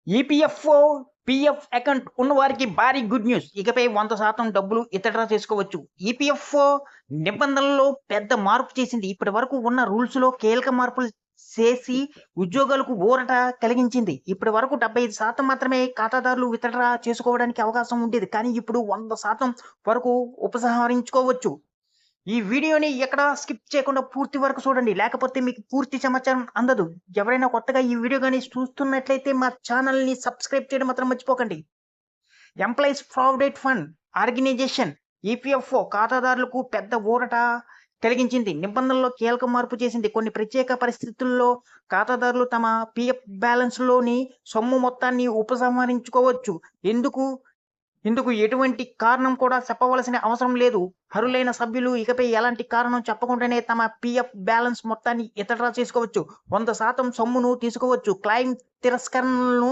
EPFO, PF account ఉన్నవారికి భారీ good news. ఇకపై 100% డబ్బులు విత్‌డ్రా చేసుకోవచ్చు. ఈపీఎఫ్ఓ నిబంధనల్లో పెద్ద మార్పు చేసింది. ఇప్పటివరకు ఉన్న రూల్స్‌లో కీలక మార్పులు చేసి ఉద్యోగులకు ఊరట కలిగించింది. ఇప్పటివరకు 75% మాత్రమే ఖాతాదారులు విత్‌డ్రా చేసుకోవడానికి అవకాశం ఉండేది. కానీ ఇప్పుడు 100% వరకు ఉపసంహరించుకోవచ్చు. ఈ వీడియోని ఎక్కడా స్కిప్ చేయకుండా పూర్తి వరకు చూడండి. లేకపోతే మీకు పూర్తి సమాచారం అందదు. ఎవరైనా కొత్తగా ఈ వీడియో గాని చూస్తున్నట్లయితే మా ఛానల్‌ని సబ్స్క్రైబ్ చేయడం మాత్రం మర్చిపోకండి. Employees provident fund organisation EPFO ఖాతాదారులకు పెద్ద ఊరట కలిగించింది. నిబంధనల్లో కీలక మార్పు చేసింది. కొన్ని ప్రత్యేక పరిస్థితుల్లో ఖాతాదారులు తమ పీఎఫ్ బ్యాలెన్స్‌లోని సొమ్ము మొత్తాన్ని ఉపసంహరించుకోవచ్చు. ఎందుకు ఇందుకు ఎటువంటి కారణం కూడా చెప్పవలసిన అవసరం లేదు. అర్హులైన సభ్యులు ఇకపై ఎలాంటి కారణం చెప్పకుండానే తమ పీఎఫ్ బ్యాలెన్స్ మొత్తాన్ని విత్‌డ్రా చేసుకోవచ్చు. 100% సొమ్మును తీసుకోవచ్చు. క్లెయిమ్ తిరస్కరణలను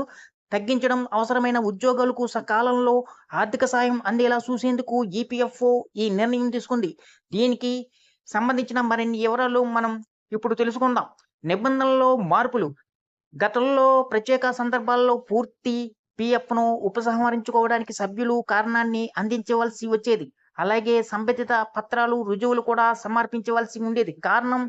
తగ్గించడం, అవసరమైన ఉద్యోగులకు సకాలంలో ఆర్థిక సాయం అందేలా చూసేందుకు ఈపీఎఫ్ఓ ఈ నిర్ణయం తీసుకుంది. దీనికి సంబంధించిన మరిన్ని వివరాలు మనం ఇప్పుడు తెలుసుకుందాం. నిబంధనల్లో మార్పులు. గతంలో ప్రత్యేక సందర్భాల్లో పూర్తి పీఎఫ్‌ను ఉపసంహరించుకోవడానికి సభ్యులు కారణాన్ని అందించవలసి వచ్చేది. అలాగే సంబంధిత పత్రాలు, రుజువులు కూడా సమర్పించవలసి ఉండేది. కారణం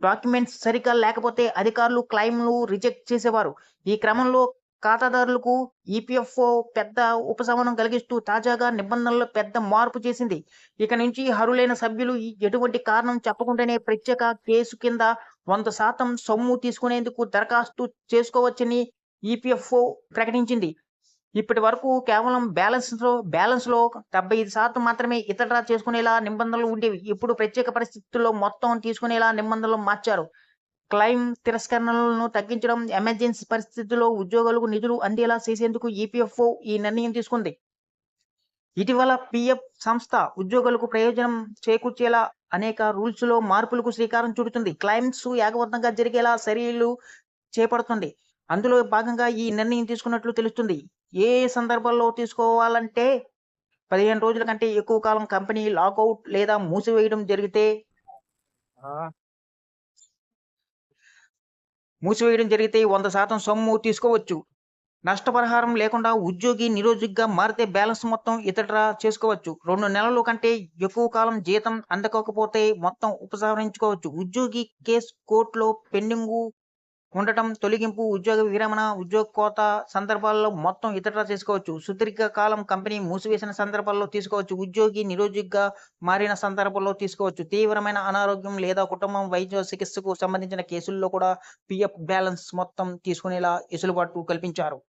డాక్యుమెంట్స్ సరిగ్గా లేకపోతే అధికారులు క్లెయిమ్‌లు రిజెక్ట్ చేసేవారు. ఈ క్రమంలో ఖాతాదారులకు ఈపీఎఫ్ఓ పెద్ద ఉపశమనం కలిగిస్తూ తాజాగా నిబంధనల్లో పెద్ద మార్పు చేసింది. ఇక నుంచి అర్హులైన సభ్యులు ఎటువంటి కారణం చెప్పకుండానే ప్రత్యేక కేసు కింద 100% సొమ్ము తీసుకునేందుకు దరఖాస్తు చేసుకోవచ్చని ఈపీఎఫ్ఓ ప్రకటించింది. ఇప్పటి వరకు కేవలం బ్యాలెన్స్‌లో 75% మాత్రమే విత్‌డ్రా చేసుకునేలా నిబంధనలు ఉండేవి. ఇప్పుడు ప్రత్యేక పరిస్థితుల్లో మొత్తం తీసుకునేలా నిబంధనలు మార్చారు. క్లెయిమ్ తిరస్కరణలను తగ్గించడం, ఎమర్జెన్సీ పరిస్థితుల్లో ఉద్యోగులకు నిధులు అందేలా చేసేందుకు ఈపీఎఫ్ఓ ఈ నిర్ణయం తీసుకుంది. ఇటీవల పీఎఫ్ సంస్థ ఉద్యోగులకు ప్రయోజనం చేకూర్చేలా అనేక రూల్స్‌లో మార్పులకు శ్రీకారం చుడుతుంది. క్లెయిమ్స్ వేగవంతంగా జరిగేలా చర్యలు చేపడుతుంది. అందులో భాగంగా ఈ నిర్ణయం తీసుకున్నట్లు తెలుస్తుంది. ఏ సందర్భాల్లో తీసుకోవాలంటే 15 రోజుల కంటే ఎక్కువ కాలం కంపెనీ లాకౌట్ లేదా మూసివేయడం జరిగితే ఆ! 100% సొమ్ము తీసుకోవచ్చు. నష్టపరిహారం లేకుండా ఉద్యోగి నిరుద్యోగిగా మారితే బ్యాలెన్స్ మొత్తం విత్‌డ్రా చేసుకోవచ్చు. 2 నెలల కంటే ఎక్కువ కాలం జీతం అందకపోతే మొత్తం ఉపసంహరించుకోవచ్చు. ఉద్యోగి కేసు కోర్టులో పెండింగు ఉండటం, తొలగింపు, ఉద్యోగ విరమణ, ఉద్యోగ కోత సందర్భాల్లో మొత్తం విత్‌డ్రా చేసుకోవచ్చు. సుదీర్ఘ కాలం కంపెనీ మూసివేసిన సందర్భాల్లో తీసుకోవచ్చు. ఉద్యోగి నిరుద్యోగిగా మారిన సందర్భంలో తీసుకోవచ్చు. తీవ్రమైన అనారోగ్యం లేదా కుటుంబం వైద్య చికిత్సకు సంబంధించిన కేసుల్లో కూడా పీఎఫ్ బ్యాలెన్స్ మొత్తం తీసుకునేలా వెసులుబాటు కల్పించారు.